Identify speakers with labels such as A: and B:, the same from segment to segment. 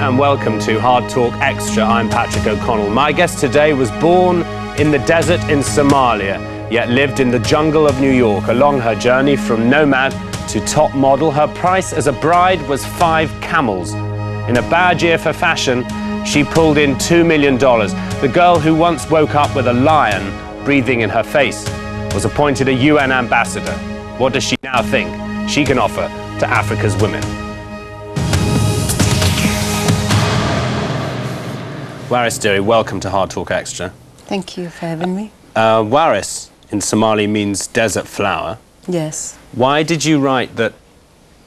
A: and welcome to Hard Talk Extra. I'm Patrick O'Connell. My guest today was born in the desert in Somalia, yet lived in the jungle of New York. Along her journey from nomad to top model, her price as a bride was 5 camels. In a bad year for fashion, she pulled in $2 million. The girl who once woke up with a lion breathing in her face was appointed a UN ambassador. What does she now think she can offer to Africa's women? Waris Dirie, welcome to Hard Talk Extra.
B: Thank you for having me.
A: Waris in Somali means desert flower.
B: Yes.
A: Why did you write that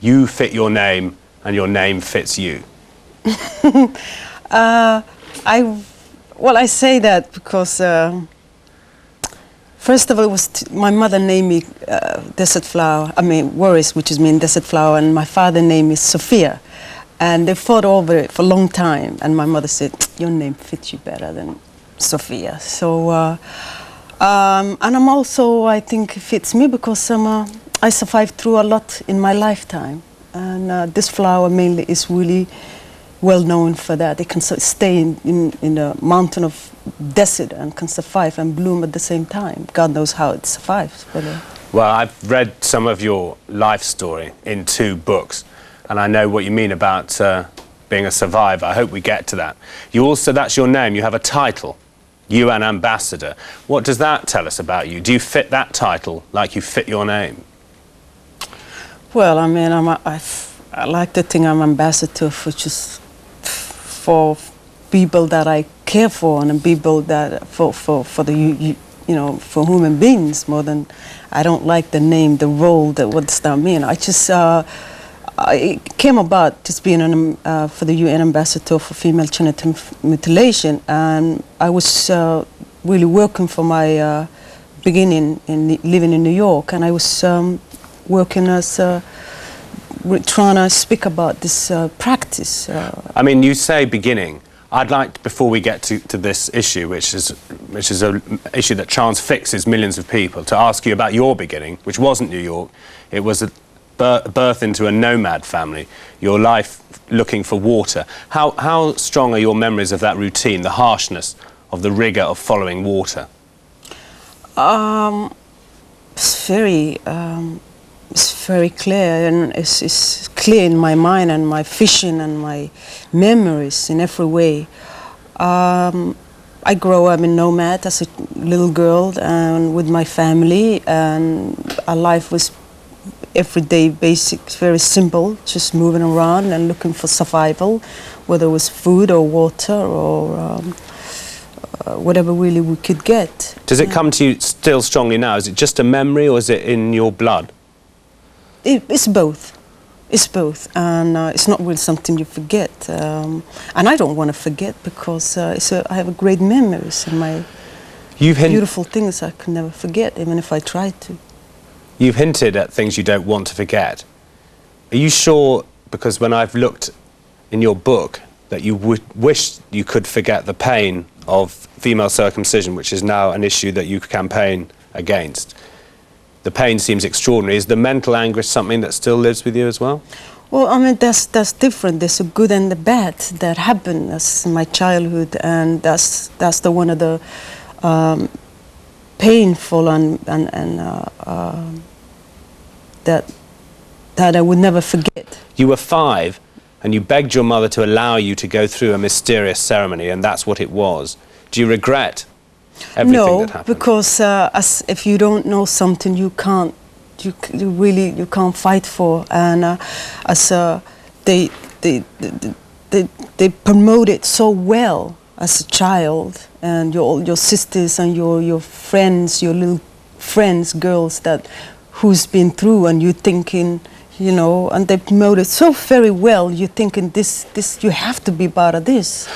A: you fit your name and your name fits you?
B: I say that because first of all, it was my mother named me Desert Flower. I mean Waris, which is mean desert flower, and my father named me Sophia. And they fought over it for a long time, and my mother said, "Your name fits you better than Sophia." So, and I'm also, I think, it fits me because I survived through a lot in my lifetime, and this flower mainly is really well known for that. It can stay in a mountain of desert and can survive and bloom at the same time. God knows how it survives. But,
A: well, I've read some of your life story in 2 books, and I know what you mean about being a survivor. I hope we get to that. You also, that's your name, you have a title, UN ambassador. What does that tell us about you? Do you fit that title like you fit your name?
B: Well, I mean, I like to think I'm ambassador for people that I care for, and people that for the for human beings more than. I don't like the name, the role. What does that mean? I just it came about just being for the UN ambassador for female genital mutilation, and I was really working for my beginning in living in New York, and I was working as trying to speak about this practice.
A: I mean, you say beginning. I'd like, before we get to this issue, which is an issue that transfixes millions of people, to ask you about your beginning, which wasn't New York. It was a birth into a nomad family, your life looking for water. How strong are your memories of that routine, the harshness of the rigour of following water?
B: It's very clear, and it's clear in my mind and my vision and my memories in every way. I grew up in nomad as a little girl and with my family, and our life was everyday basic, very simple, just moving around and looking for survival, whether it was food or water or whatever really we could get.
A: Does it come to you still strongly now? Is it just a memory, or is it in your blood?
B: It's both. It's both, and it's not really something you forget. And I don't want to forget because I have great memories and my beautiful things I can never forget, even if I tried to.
A: You've hinted at things you don't want to forget. Are you sure, because when I've looked in your book, that you would wish you could forget the pain of female circumcision, which is now an issue that you campaign against? The pain seems extraordinary. Is the mental anguish something that still lives with you as well?
B: Well, I mean, that's different. There's a good and the bad that happened as my childhood, and that's the one of the painful and that I would never forget.
A: You were 5, and you begged your mother to allow you to go through a mysterious ceremony, and that's what it was. Do you regret everything that happened?
B: No, because if you don't know something, you can't fight for. And they promote it so well as a child, and your sisters and your friends, your little friends, girls who's been through, and you're thinking, and they promote it so very well. You're thinking this you have to be part of this.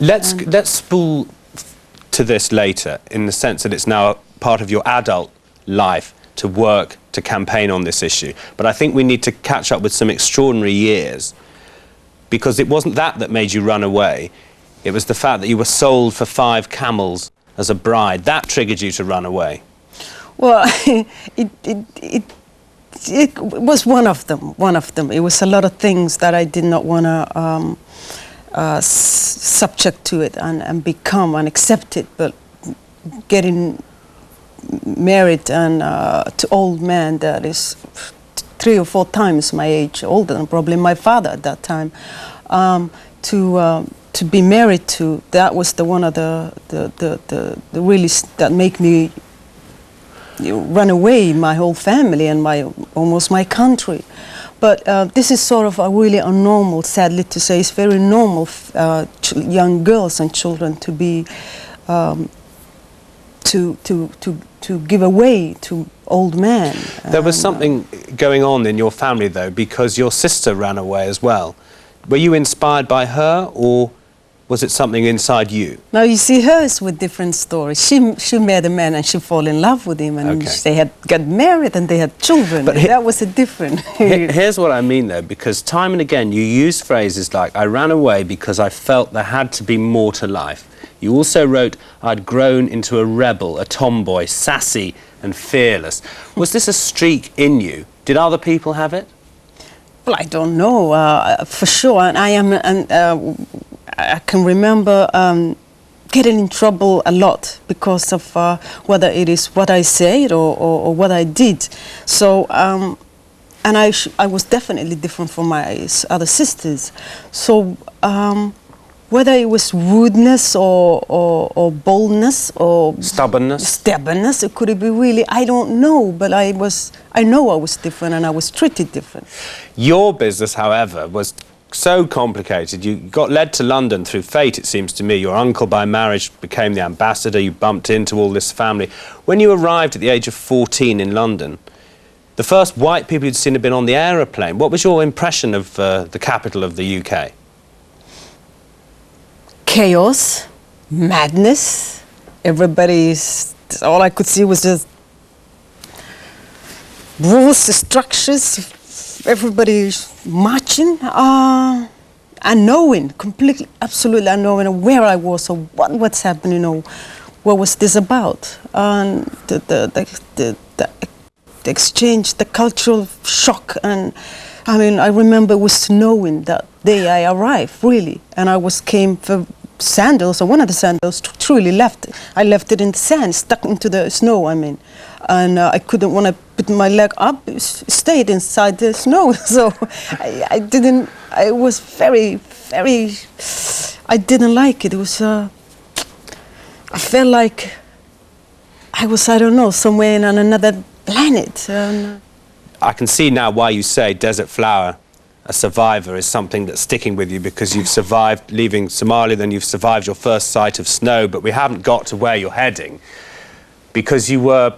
A: Let's spool to this later, in the sense that it's now part of your adult life to work, to campaign on this issue. But I think we need to catch up with some extraordinary years, because it wasn't that made you run away. It was the fact that you were sold for 5 camels as a bride. That triggered you to run away.
B: Well, it was one of them. It was a lot of things that I did not want to subject to it and become and accept it. But getting married and to old man that is 3 or 4 times my age older than probably my father at that time, to be married to, that was the one of the really that make me run away my whole family and almost my country. But this is sort of a really abnormal, sadly to say, it's very normal young girls and children to be to give away to old men.
A: There was something going on in your family though, because your sister ran away as well. Were you inspired by her, or was it something inside you?
B: Now you see, hers with different stories. She met a man and she fall in love with him, and they had got married and they had children. But that was a different.
A: Here's what I mean though, because time and again you use phrases like, I ran away because I felt there had to be more to life. You also wrote, I'd grown into a rebel, a tomboy, sassy and fearless. Was this a streak in you? Did other people have it?
B: Well, I don't know, for sure. And I can remember getting in trouble a lot because of whether it is what I said or what I did. So, and I was definitely different from my other sisters. So, whether it was rudeness or boldness or stubbornness, it could be really, I don't know, but I know I was different and I was treated different.
A: Your business, however, was so complicated. You got led to London through fate, it seems to me. Your uncle by marriage became the ambassador. You bumped into all this family. When you arrived at the age of 14 in London, the first white people you'd seen had been on the aeroplane. What was your impression of the capital of the UK?
B: Chaos, madness. All I could see was just rules, structures, everybody marching, unknowing, completely, absolutely unknowing where I was or what's happening or what was this about. And the exchange, the cultural shock, and I mean, I remember it was snowing that day I arrived, really, and I came for sandals, or one of the sandals truly I left it in the sand, stuck into the snow, I mean, and I couldn't want to put my leg up, it stayed inside the snow, so I was very, I didn't like it. It was, I felt like I was, I don't know, somewhere on another planet.
A: I can see now why you say Desert Flower, a survivor, is something that's sticking with you, because you've survived leaving Somalia, then you've survived your first sight of snow, but we haven't got to where you're heading, because you were,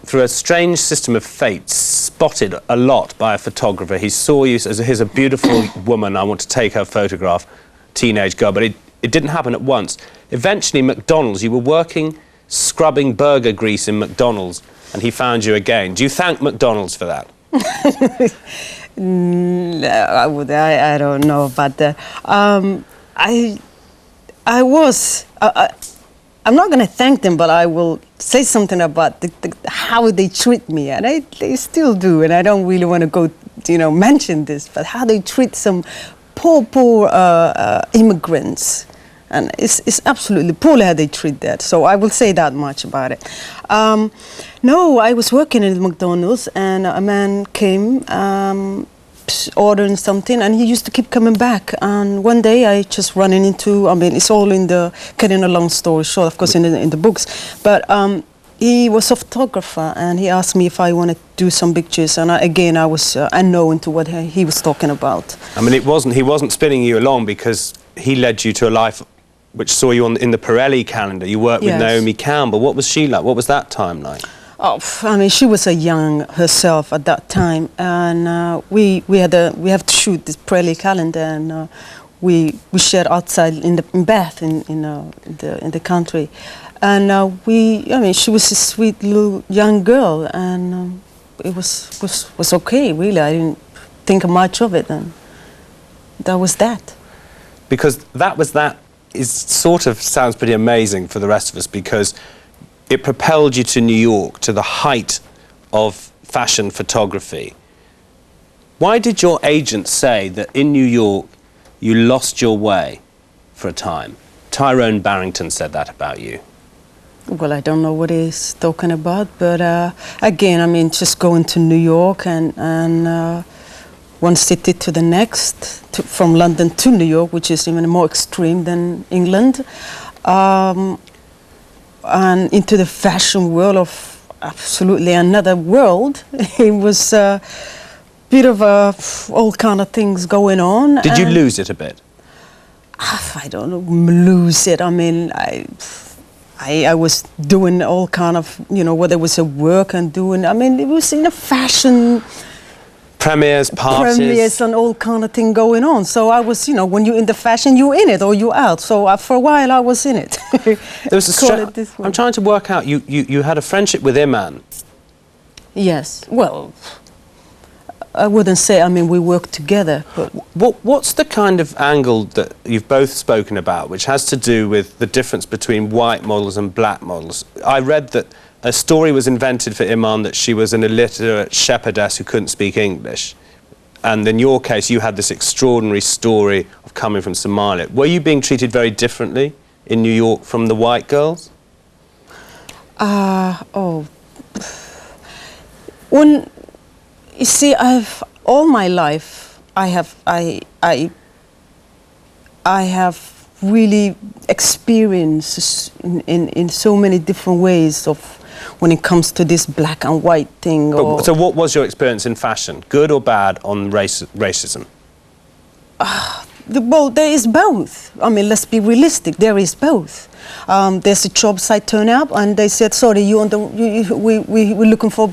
A: through a strange system of fate, spotted a lot by a photographer. He saw you as here's a beautiful woman, I want to take her photograph, teenage girl, but it didn't happen at once. Eventually, McDonald's, you were working, scrubbing burger grease in McDonald's, and he found you again. Do you thank McDonald's for that?
B: No, I don't know about that. I'm not going to thank them, but I will say something about how they treat me, and they still do, and I don't really want to go, mention this, but how they treat some poor immigrants. And it's absolutely poorly how they treat that. So I will say that much about it. No, I was working at McDonald's, and a man came ordering something, and he used to keep coming back. And one day I just running into, it's all in getting a long story short, of course, in the books. But he was a photographer, and he asked me if I wanted to do some pictures. And I was unknown to what he was talking about.
A: He wasn't spinning you along, because he led you to a life which saw you in the Pirelli calendar. You worked with Naomi Campbell. What was she like? What was that time like?
B: Oh, she was a young herself at that time, and we have to shoot this Pirelli calendar, and we shared outside in Bath in the country, and she was a sweet little young girl, and it was okay, really. I didn't think much of it, and that was that.
A: Because that sort of sounds pretty amazing for the rest of us, because it propelled you to New York, to the height of fashion photography. Why did your agent say that in New York you lost your way? for a time. Tyrone Barrington said that about you.
B: Well, I don't know what he's talking about, but again, I mean, just going to New York and one city to the next, from London to New York, which is even more extreme than England, and into the fashion world of absolutely another world. It was a bit of all kind of things going on.
A: Did you lose it a bit?
B: I don't know, lose it. I mean, I was doing all kind of, you know, whether it was at work and doing, I mean, it was in a fashion...
A: Premieres, parties.
B: Premieres and all kind of thing going on. So I was, you know, when you're in the fashion, you're in it or you're out. So for a while I was in it.
A: There was I'm trying to work out, you had a friendship with Iman.
B: Yes, well, I wouldn't say, I mean, we worked together. But
A: What's the kind of angle that you've both spoken about, which has to do with the difference between white models and black models? I read that a story was invented for Iman that she was an illiterate shepherdess who couldn't speak English. And in your case, you had this extraordinary story of coming from Somalia. Were you being treated very differently in New York from the white girls?
B: When, you see, all my life, I have really experienced in so many different ways of when it comes to this black and white thing.
A: So what was your experience in fashion, good or bad, on racism?
B: Well, there is both. I mean, let's be realistic. There is both. There's a job site turn up, and they said, "Sorry, we're looking for a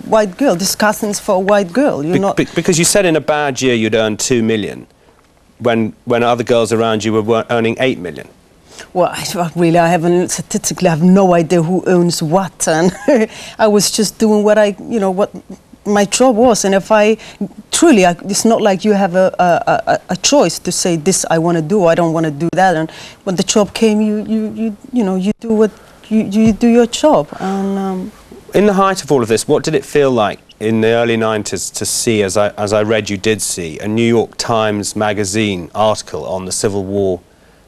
B: white girl. This casting's for a white girl. You're not."
A: Because you said in a bad year you'd earn $2 million, when other girls around you were earning $8 million.
B: Well, I haven't statistically. I have no idea who owns what, and I was just doing what my job was. And if I truly, it's not like you have a choice to say this I want to do, I don't want to do that. And when the job came, you do what you do your job. And
A: in the height of all of this, what did it feel like in the early 90s to see, as I read you did see, a New York Times magazine article on the civil war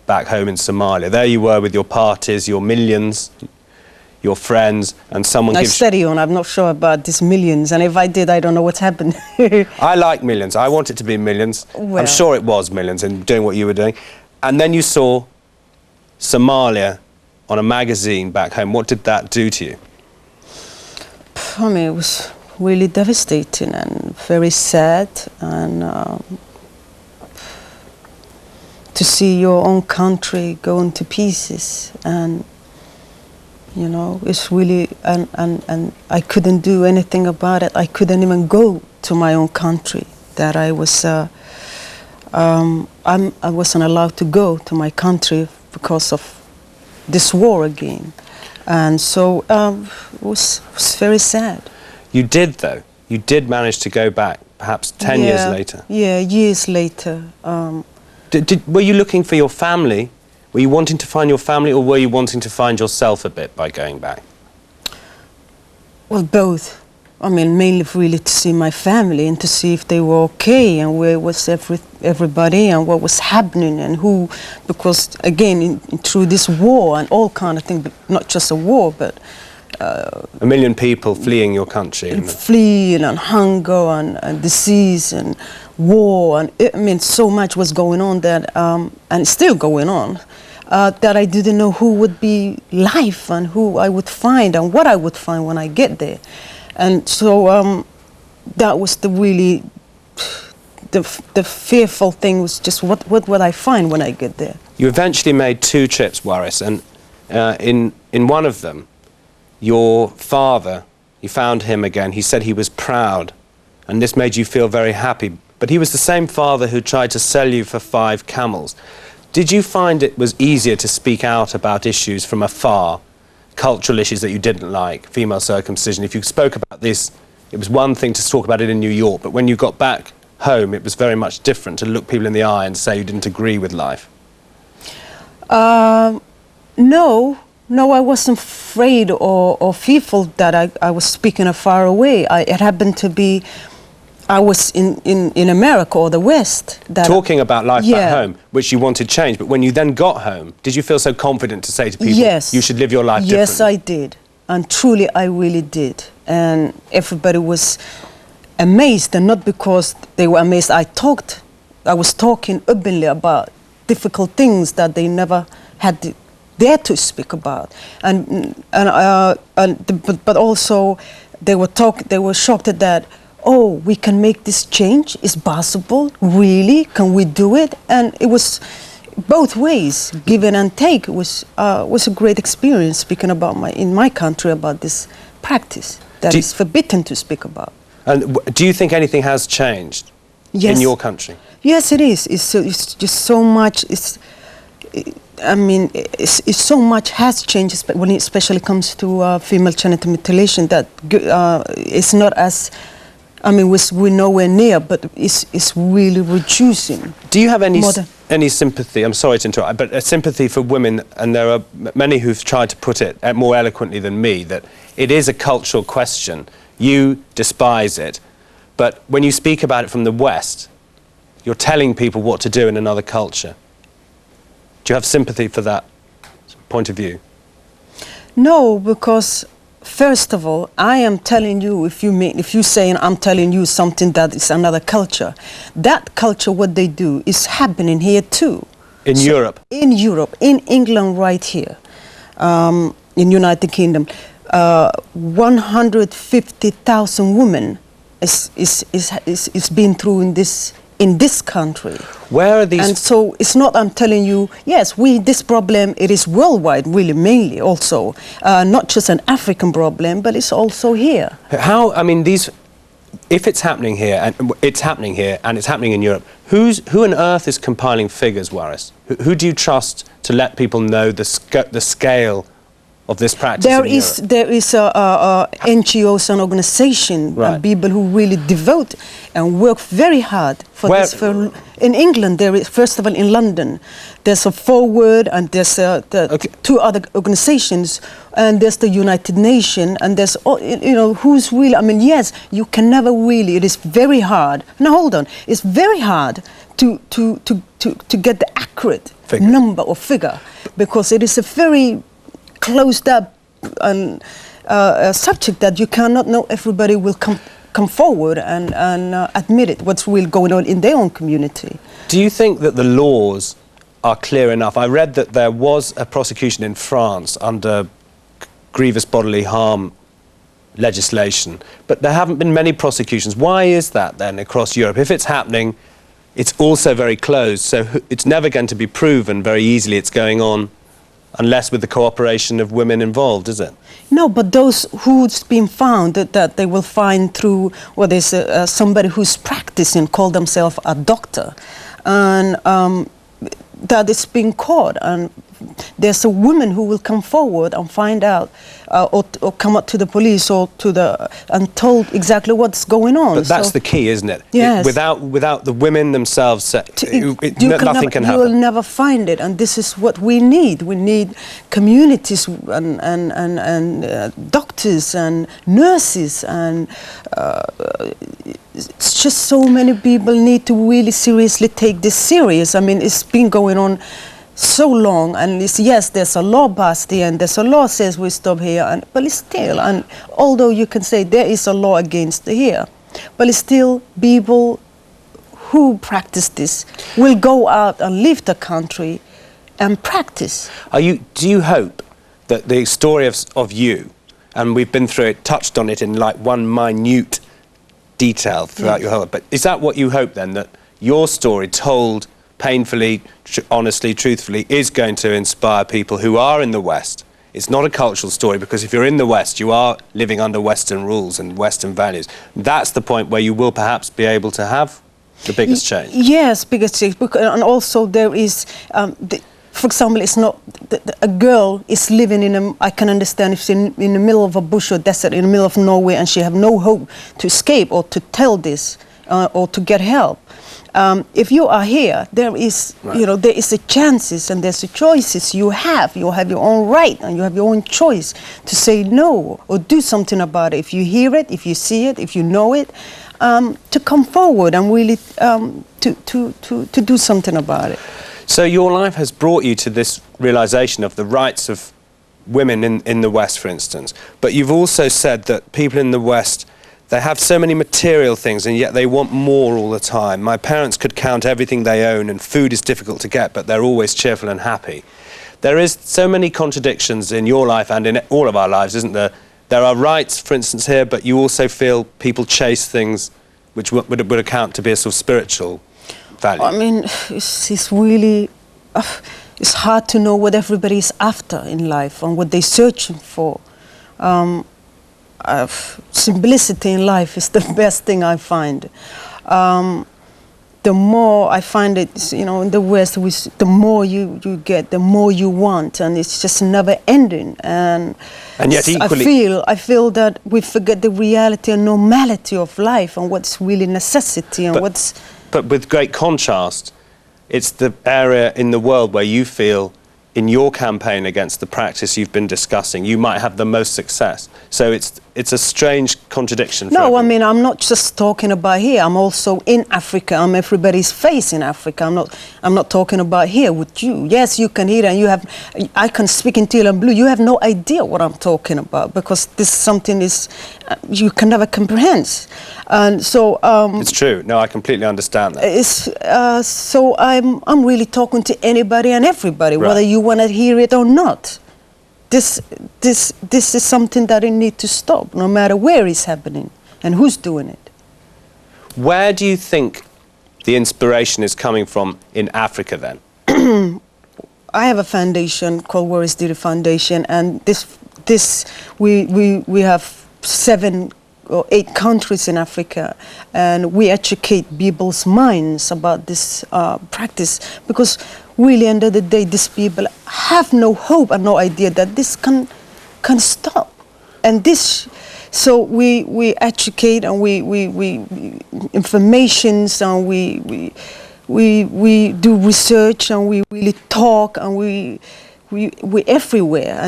A: back home in Somalia? There you were with your parties, your millions, your friends, and someone gives...
B: steady on, I'm not sure about these millions, and if I did, I don't know what's happened.
A: I like millions. I want it to be millions.
B: Well,
A: I'm sure it was millions in doing what you were doing. And then you saw Somalia on a magazine back home. What did that do to you?
B: I mean, it was really devastating and very sad, and to see your own country going to pieces, and you know, it's really, and I couldn't do anything about it. I couldn't even go to my own country. That I wasn't allowed to go to my country because of this war again, and so it was very sad.
A: You did, though. You did manage to go back, perhaps 10 years later.
B: Yeah, years later.
A: Were you looking for your family? Were you wanting to find your family, or were you wanting to find yourself a bit by going back?
B: Well, both. I mean, mainly really to see my family and to see if they were okay and where was everybody and what was happening and who, because again, through this war and all kind of things, but not just a war, but...
A: 1 million people fleeing your country.
B: Fleeing and hunger and disease and war, and I mean, so much was going on that, and it's still going on, that I didn't know who would be life and who I would find and what I would find when I get there. And so that was the really, the fearful thing was just what would I find when I get there.
A: You eventually made 2 trips, Waris, and in one of them, your father, you found him again, he said he was proud, and this made you feel very happy. But he was the same father who tried to sell you for 5 camels. Did you find it was easier to speak out about issues from afar, cultural issues that you didn't like, female circumcision? If you spoke about this, it was one thing to talk about it in New York, but when you got back home, it was very much different to look people in the eye and say you didn't agree with life.
B: No, I wasn't afraid or fearful that I was speaking far away. It happened to be I was in America or the West.
A: Talking about life
B: Yeah.
A: back home, which you wanted changed, but when you then got home, did you feel so confident to say to people,
B: Yes.
A: you should live your life differently?
B: Yes, I did. And truly, I really did. And everybody was amazed, and not because they were amazed. I was talking openly about difficult things that they never had dared to speak about. But also, they were shocked that, oh, we can make this change? It's possible? Really? Can we do it? And it was both ways, give and take. It was a great experience speaking about in my country about this practice that is forbidden to speak about.
A: And do you think anything has changed in your country?
B: Yes, it is. It's just so much. So much has changed when it especially comes to female genital mutilation. That it's not as, we're nowhere near, but it's really reducing.
A: Do you have any sympathy? I'm sorry to interrupt, but a sympathy for women, and there are many who've tried to put it more eloquently than me, that it is a cultural question. You despise it, but when you speak about it from the West, you're telling people what to do in another culture. Do you have sympathy for that point of view?
B: No, because first of all, I am telling you, if you're saying I'm telling you something that is another culture, that culture, what they do is happening here too.
A: In Europe?
B: In Europe, in England right here, in United Kingdom, 150,000 women is being through in this country.
A: Where are these?
B: And so it's not, I'm telling you, yes, this problem, it is worldwide, really, mainly also. Not just an African problem, but it's also here.
A: If it's happening here, and it's happening here, and it's happening in Europe, who on earth is compiling figures, Waris? Who do you trust to let people know the scale of this practice
B: there is NGOs and organizations,
A: right,
B: people who really devote and work very hard for this. In England, there is, first of all, in London, there's a Forward, and there's two other organizations, and there's the United Nations, and there's, who's really, yes, you can never really, it is very hard. Now, hold on, it's very hard to get the accurate number or figure, because it is a very closed up subject that you cannot know. Everybody will come forward and admit it, what's really going on in their own community.
A: Do you think that the laws are clear enough? I read that there was a prosecution in France under grievous bodily harm legislation, but there haven't been many prosecutions. Why is that then across Europe? If it's happening, it's also very closed, so it's never going to be proven very easily it's going on, unless with the cooperation of women involved, is it?
B: No, but those who's been found, that they will find through, well, there's somebody who's practicing, call themselves a doctor, and that is being caught, and there's a woman who will come forward and find out, or come up to the police or and told exactly what's going on.
A: But that's the key, isn't it?
B: Yes.
A: Without the women themselves, nothing can happen.
B: You will never find it, and this is what we need. We need communities and doctors and nurses, and it's just so many people need to really seriously take this serious. It's been going on so long, and yes, there's a law passed here, and there's a law says we stop here, but it's still, and although you can say there is a law against here, but it's still people who practice this will go out and leave the country and practice.
A: Do you hope that the story of you, and we've been through it, touched on it in like one minute detail throughout your whole, but is that what you hope then, that your story told painfully, honestly, truthfully, is going to inspire people who are in the West? It's not a cultural story, because if you're in the West, you are living under Western rules and Western values. That's the point where you will perhaps be able to have the biggest change.
B: Yes, biggest change. And also there is, for example, it's not, a girl is living I can understand if she's in the middle of a bush or desert, in the middle of nowhere, and she have no hope to escape or to tell this or to get help. If you are here, there is, there is a chances and there's a choices you have. You have your own right and you have your own choice to say no or do something about it. If you hear it, if you see it, if you know it, to come forward and really to do something about it.
A: So your life has brought you to this realisation of the rights of women in the West, for instance. But you've also said that people in the West, they have so many material things and yet they want more all the time. My parents could count everything they own and food is difficult to get, but they're always cheerful and happy. There is so many contradictions in your life and in all of our lives, isn't there? There are rights, for instance, here, but you also feel people chase things which would account to be a sort of spiritual value.
B: I mean, it's really... it's hard to know what everybody's after in life and what they're searching for. Simplicity in life is the best thing I find. The more I find it, you know, in the West, the more you get, the more you want, and it's just never ending. And
A: yet equally,
B: I feel that we forget the reality and normality of life and what's really necessity and what's.
A: But with great contrast, it's the area in the world where you feel, in your campaign against the practice you've been discussing, you might have the most success. So it's a strange contradiction.
B: No, I mean, I'm not just talking about here. I'm also in Africa. I'm everybody's face in Africa. I'm not talking about here with you. Yes, you can hear and I can speak in teal and blue. You have no idea what I'm talking about because this is something you can never comprehend. And so
A: it's true. No, I completely understand that.
B: So I'm really talking to anybody and everybody,
A: right,
B: whether you want to hear it or not. This is something that it needs to stop, no matter where it's happening and who's doing it.
A: Where do you think the inspiration is coming from in Africa then?
B: I have a foundation called Waris Dirie Foundation, and we have 7 or 8 countries in Africa, and we educate people's minds about this practice, because really, end of the day, these people have no hope and no idea that this can stop. And so we educate and we informations and we do research and we really talk and we everywhere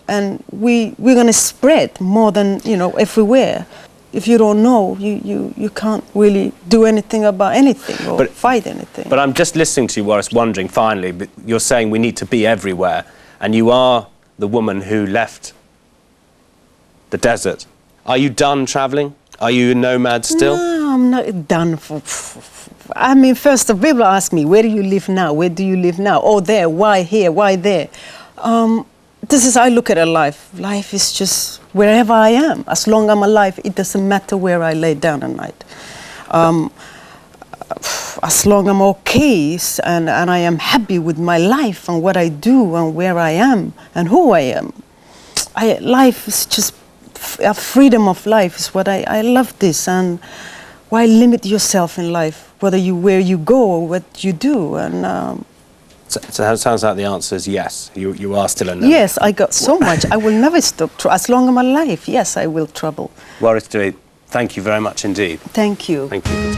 B: and we're gonna spread more than, you know, everywhere. If you don't know, you can't really do anything about anything or fight anything.
A: But I'm just listening to you, Waris, wondering, finally, but you're saying we need to be everywhere, and you are the woman who left the desert. Are you done travelling? Are you a nomad still?
B: No, I'm not done. I mean, first of all, people ask me, where do you live now? Where do you live now? Oh, there. Why here? Why there? This is how I look at a life. Life is just wherever I am. As long as I'm alive, it doesn't matter where I lay down at night. As long as I'm okay and I am happy with my life and what I do and where I am and who I am. Life is just, freedom of life is what I love this. And why limit yourself in life, where you go or what you do? And
A: so it sounds like the answer is yes. You are still a nomad.
B: Yes, I got so much. I will never stop. As long as I'm alive, yes, I will travel.
A: Waris Dirie, thank you very much indeed.
B: Thank you.
A: Thank you.